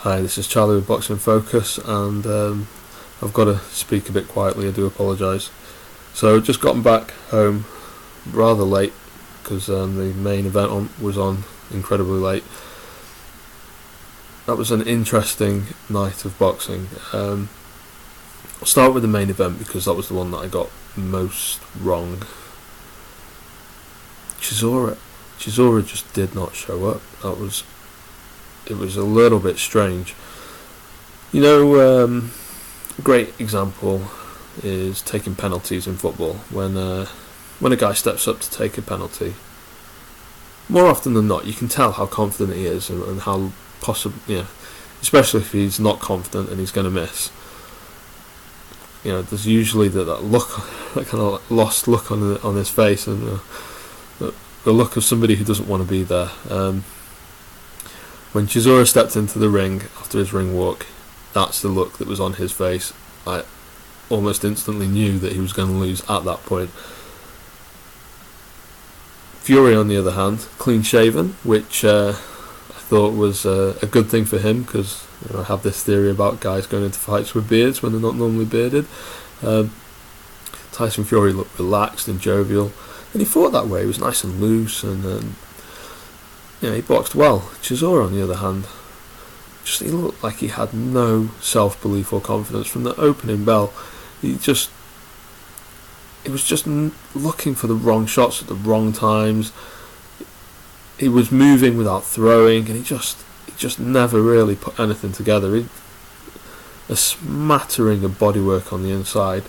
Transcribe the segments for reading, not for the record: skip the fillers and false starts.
Hi, this is Charlie with Boxing Focus, and I've got to speak a bit quietly. I do apologise. So, just gotten back home rather late because the main event was on incredibly late. That was an interesting night of boxing. I'll start with the main event because that was the one that I got most wrong. Chisora just did not show up. It was a little bit strange. You know, a great example is taking penalties in football. When a guy steps up to take a penalty, more often than not, you can tell how confident he is and how possible. Especially if he's not confident and he's going to miss. There's usually that look, that kind of lost look on his face, and the look of somebody who doesn't want to be there. When Chisora stepped into the ring after his ring walk, that's the look that was on his face. I almost instantly knew that he was going to lose at that point. Fury, on the other hand, clean shaven, which I thought was a good thing for him, because I have this theory about guys going into fights with beards when they're not normally bearded. Tyson Fury looked relaxed and jovial, and he fought that way. He was nice and loose, and he boxed well. Chisora, on the other hand, he looked like he had no self-belief or confidence from the opening bell. He was just looking for the wrong shots at the wrong times. He was moving without throwing, and he just never really put anything together. A smattering of bodywork on the inside,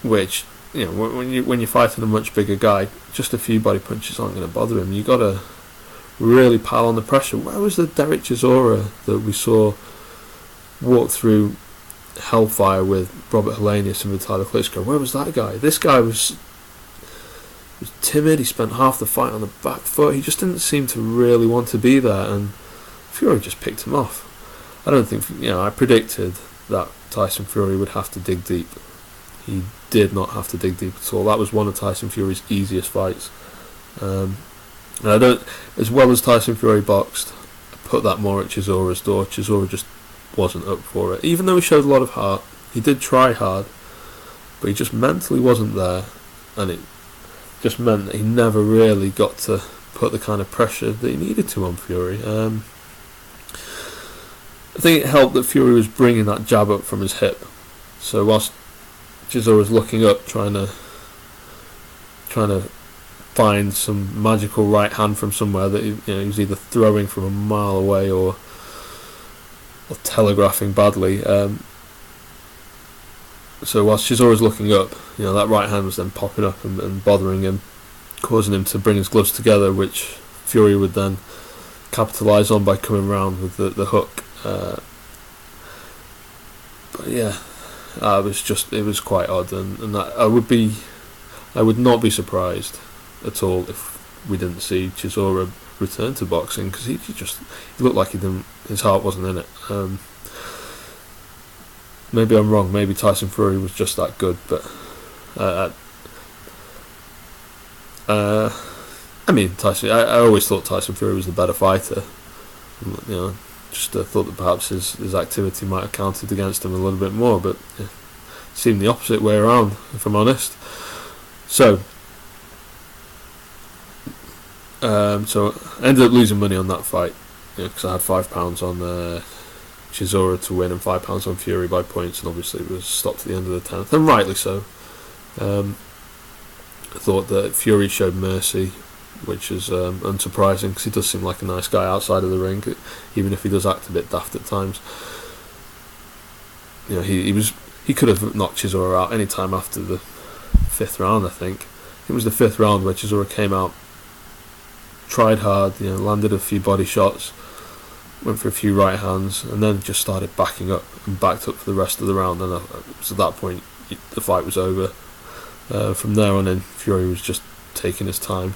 which, when you're fighting a much bigger guy, just a few body punches aren't going to bother him. You got to really pile on the pressure. Where was the Derek Chisora that we saw walk through hellfire with Robert Helenius and Vitaly Klitschko? Where was that guy? This guy was timid. He spent half the fight on the back foot. He just didn't seem to really want to be there, and Fury just picked him off. I don't think, I predicted that Tyson Fury would have to dig deep. He did not have to dig deep at all. That was one of Tyson Fury's easiest fights. And I don't, as well as Tyson Fury boxed, I put that more at Chisora's door. Chisora just wasn't up for it. Even though he showed a lot of heart, he did try hard, but he just mentally wasn't there, and it just meant that he never really got to put the kind of pressure that he needed to on Fury. I think it helped that Fury was bringing that jab up from his hip. So whilst Chisora was looking up, trying to find some magical right hand from somewhere that he was either throwing from a mile away or telegraphing badly. So whilst Chisora was looking up, that right hand was then popping up and bothering him, causing him to bring his gloves together, which Fury would then capitalise on by coming round with the hook. But yeah, it was quite odd, and I would not be surprised at all if we didn't see Chisora return to boxing, because he looked like his heart wasn't in it. Maybe I'm wrong. Maybe Tyson Fury was just that good, but Tyson. I always thought Tyson Fury was the better fighter. Just thought that perhaps his activity might have counted against him a little bit more, but it seemed the opposite way around, if I'm honest. So I ended up losing money on that fight, because I had £5 on Chisora to win and £5 on Fury by points, and obviously it was stopped at the end of the 10th, and rightly so. I thought that Fury showed mercy, which is unsurprising, because he does seem like a nice guy outside of the ring, even if he does act a bit daft at times. He could have knocked Chisora out any time after the 5th round. I think it was the 5th round where Chisora came out, tried hard, landed a few body shots, went for a few right hands, and then just started backing up and backed up for the rest of the round. And so at that point, the fight was over. From there on in, Fury was just taking his time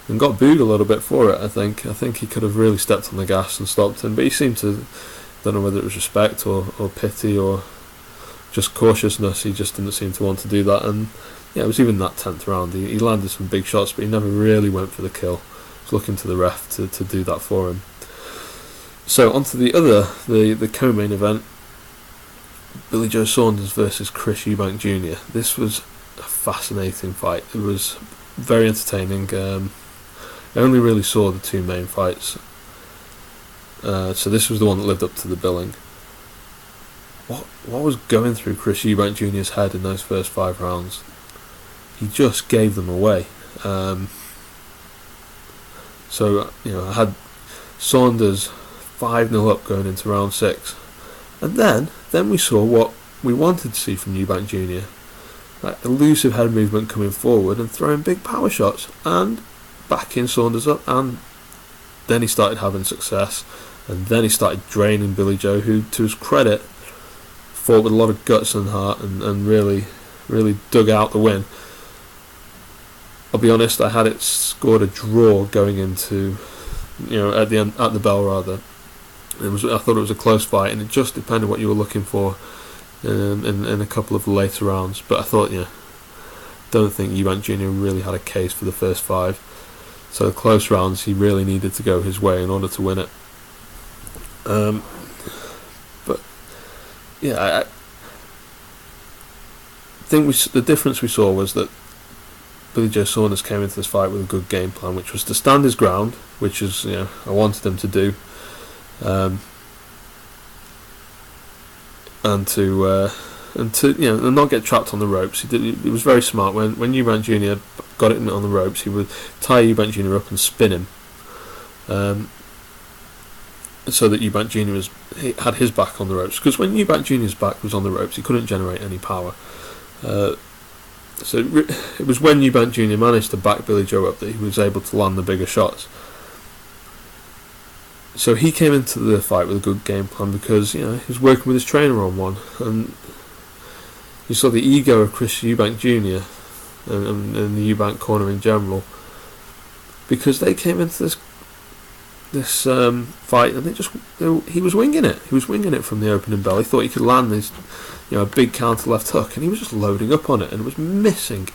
and got booed a little bit for it. I think he could have really stepped on the gas and stopped him, but he seemed to, don't know whether it was respect or pity or just cautiousness, he just didn't seem to want to do that. And it was even that 10th round, he landed some big shots, but he never really went for the kill. He was looking to the ref to do that for him. So onto the co-main event, Billy Joe Saunders versus Chris Eubank Jr. This was a fascinating fight. It was very entertaining. I only really saw the two main fights, so this was the one that lived up to the billing. What was going through Chris Eubank Jr.'s head in those first 5 rounds? He just gave them away. So I had Saunders 5-0 up going into round 6, and then we saw what we wanted to see from Eubank Jr. Like elusive head movement coming forward and throwing big power shots and backing Saunders up, and then he started having success, and then he started draining Billy Joe, who, to his credit, fought with a lot of guts and heart and really dug out the win. I'll be honest, I had it scored a draw going into, at the end, at the bell rather. I thought it was a close fight, and it just depended what you were looking for in a couple of later rounds. But I thought, don't think Eubank Jr. really had a case for the first 5. So the close rounds, he really needed to go his way in order to win it. But yeah, I think the difference we saw was that Billy Joe Saunders came into this fight with a good game plan, which was to stand his ground, which is I wanted him to do, and to not get trapped on the ropes. He was very smart. When Eubank Jr. got it on the ropes, he would tie Eubank Jr. up and spin him, so that Eubank Jr. had his back on the ropes. Because when Eubank Jr.'s back was on the ropes, he couldn't generate any power. So it was when Eubank Jr. managed to back Billy Joe up that he was able to land the bigger shots. So he came into the fight with a good game plan because he was working with his trainer on one, and you saw the ego of Chris Eubank Jr. and the Eubank corner in general, because they came into this fight and he was winging it. He was winging it from the opening bell. He thought he could land this a big counter left hook, and he was just loading up on it, and it was missing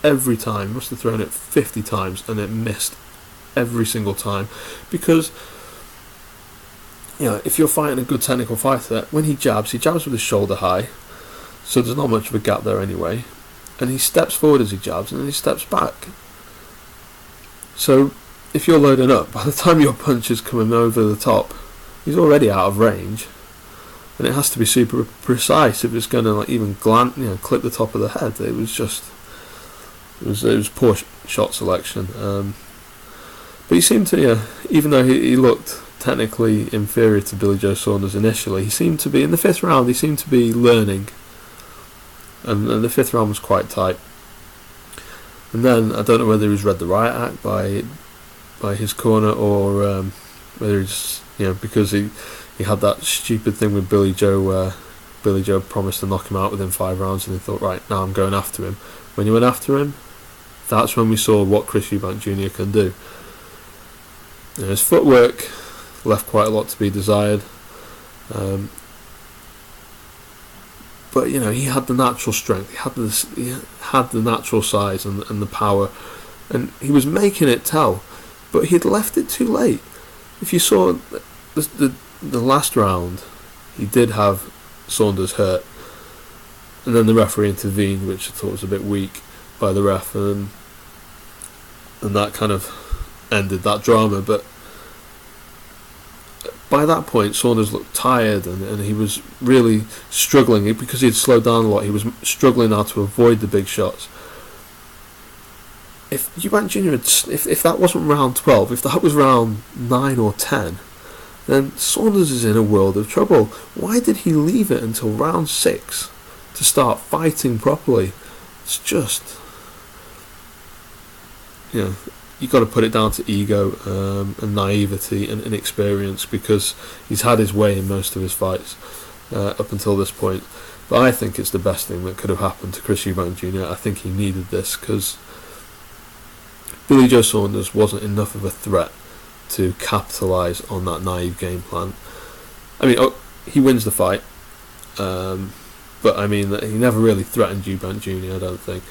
every time. He must have thrown it 50 times and it missed every single time, because if you're fighting a good technical fighter, when he jabs with his shoulder high, so there's not much of a gap there anyway, and he steps forward as he jabs and then he steps back. So if you're loading up, by the time your punch is coming over the top, he's already out of range, and it has to be super precise if it's going to even clip the top of the head. It was poor shot selection. But he seemed to, even though he looked technically inferior to Billy Joe Saunders initially, he seemed to be, in the 5th round, he seemed to be learning, and the 5th round was quite tight. And then I don't know whether he was read the riot act by his corner, or whether he just because he had that stupid thing with Billy Joe where Billy Joe promised to knock him out within 5 rounds, and he thought, right, now I'm going after him. When he went after him, that's when we saw what Chris Eubank Jr. can do. His footwork left quite a lot to be desired, but he had the natural strength, he had the natural size and the power, and he was making it tell, but he'd left it too late. If you saw the last round, he did have Saunders hurt, and then the referee intervened, which I thought was a bit weak by the ref, and that kind of ended that drama. But by that point, Saunders looked tired, and he was really struggling because he had slowed down a lot. He was struggling now to avoid the big shots. If Eubank Jr. if that wasn't round 12, if that was round 9 or 10, then Saunders is in a world of trouble. Why did he leave it until round 6 to start fighting properly? It's just, you've got to put it down to ego and naivety and inexperience, because he's had his way in most of his fights up until this point. But I think it's the best thing that could have happened to Chris Eubank Jr. I think he needed this, because Billy Joe Saunders wasn't enough of a threat to capitalise on that naive game plan. I mean, he wins the fight, but I mean, he never really threatened Eubank Jr., I don't think.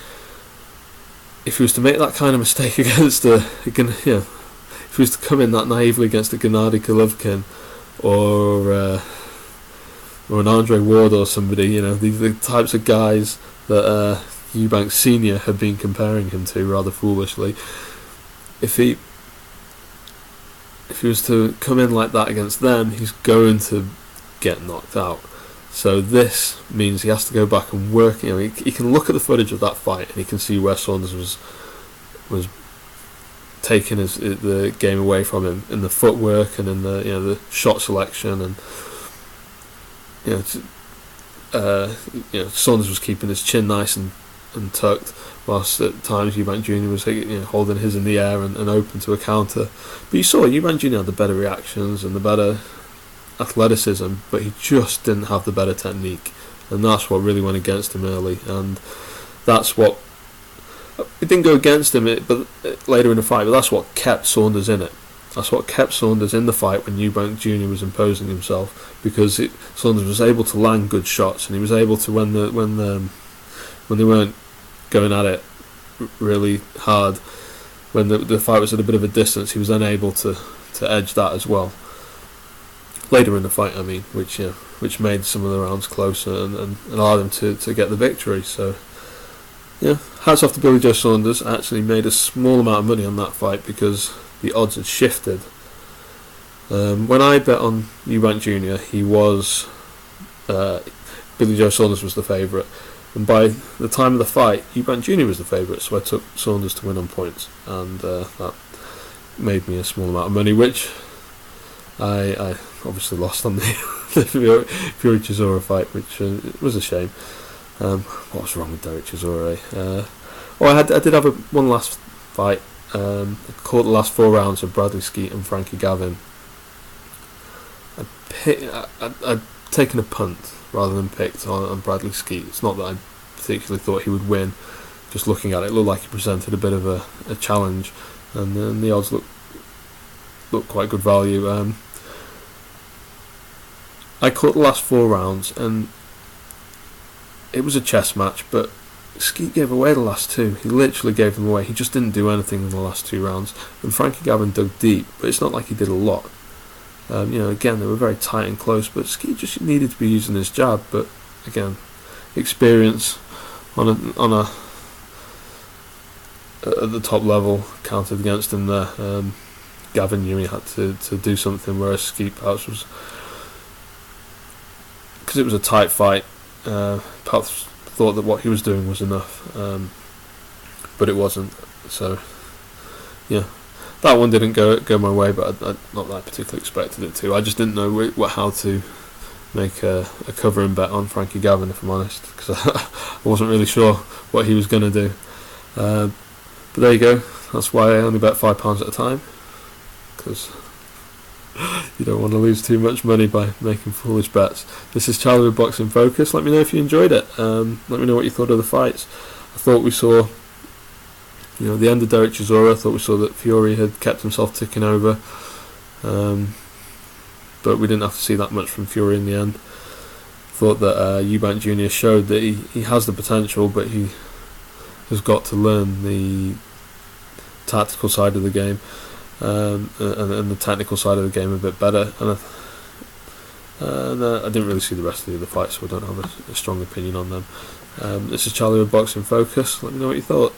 If he was to make that kind of mistake against if he was to come in that naively against a Gennady Golovkin, or an Andre Ward or somebody. These are the types of guys that Eubank Sr. had been comparing him to rather foolishly. If he was to come in like that against them, he's going to get knocked out. So this means he has to go back and work. He can look at the footage of that fight and he can see where Saunders was taking the game away from him in the footwork and in the shot selection, and Saunders was keeping his chin nice and tucked, whilst at times Eubank Jr. was holding his in the air and open to a counter. But you saw Eubank Jr. had the better reactions and the better athleticism, but he just didn't have the better technique, and that's what really went against him early. And that's what it didn't go against him, but later in the fight. But that's what kept Saunders in it. That's what kept Saunders in the fight when Eubank Jr. was imposing himself, because Saunders was able to land good shots, and he was able to, when they weren't going at it really hard, when the fight was at a bit of a distance, he was then able to edge that as well. Later in the fight, which made some of the rounds closer and allowed him to get the victory. So, hats off to Billy Joe Saunders. I actually made a small amount of money on that fight because the odds had shifted. When I bet on Eubank Jr., he was Billy Joe Saunders was the favourite, and by the time of the fight, Eubank Jr. was the favourite. So I took Saunders to win on points, and that made me a small amount of money, which I obviously lost on the Fury Chisora fight, which was a shame. What was wrong with Derek Chisora? I did have one last fight. I caught the last 4 rounds of Bradley Skeet and Frankie Gavin. I'd taken a punt rather than picked on Bradley Skeet. It's not that I particularly thought he would win. Just looking at it, looked like he presented a bit of a challenge, and then the odds looked quite good value. I caught the last 4 rounds, and it was a chess match, but Skeet gave away the last 2. He literally gave them away. He just didn't do anything in the last 2 rounds. And Frankie Gavin dug deep, but it's not like he did a lot. Again, they were very tight and close, but Skeet just needed to be using his jab. But again, experience on a at the top level counted against him there. Gavin knew he had to do something, whereas Skeet perhaps was, because it was a tight fight, perhaps thought that what he was doing was enough, but it wasn't. So that one didn't go my way, but not that I particularly expected it to. I just didn't know how to make a covering bet on Frankie Gavin, if I'm honest, because I wasn't really sure what he was going to do. But there you go. That's why I only bet £5 at a time, because you don't want to lose too much money by making foolish bets. This is Charlie with Boxing Focus. Let me know if you enjoyed it. Let me know what you thought of the fights. I thought we saw, the end of Derek Chisora. I thought we saw that Fury had kept himself ticking over, but we didn't have to see that much from Fury in the end. Thought that Eubank Jr. showed that he has the potential, but he has got to learn the tactical side of the game. And the technical side of the game a bit better, and I didn't really see the rest of the other fights, so I don't have a strong opinion on them. This is Charlie with Boxing Focus. Let me know what you thought.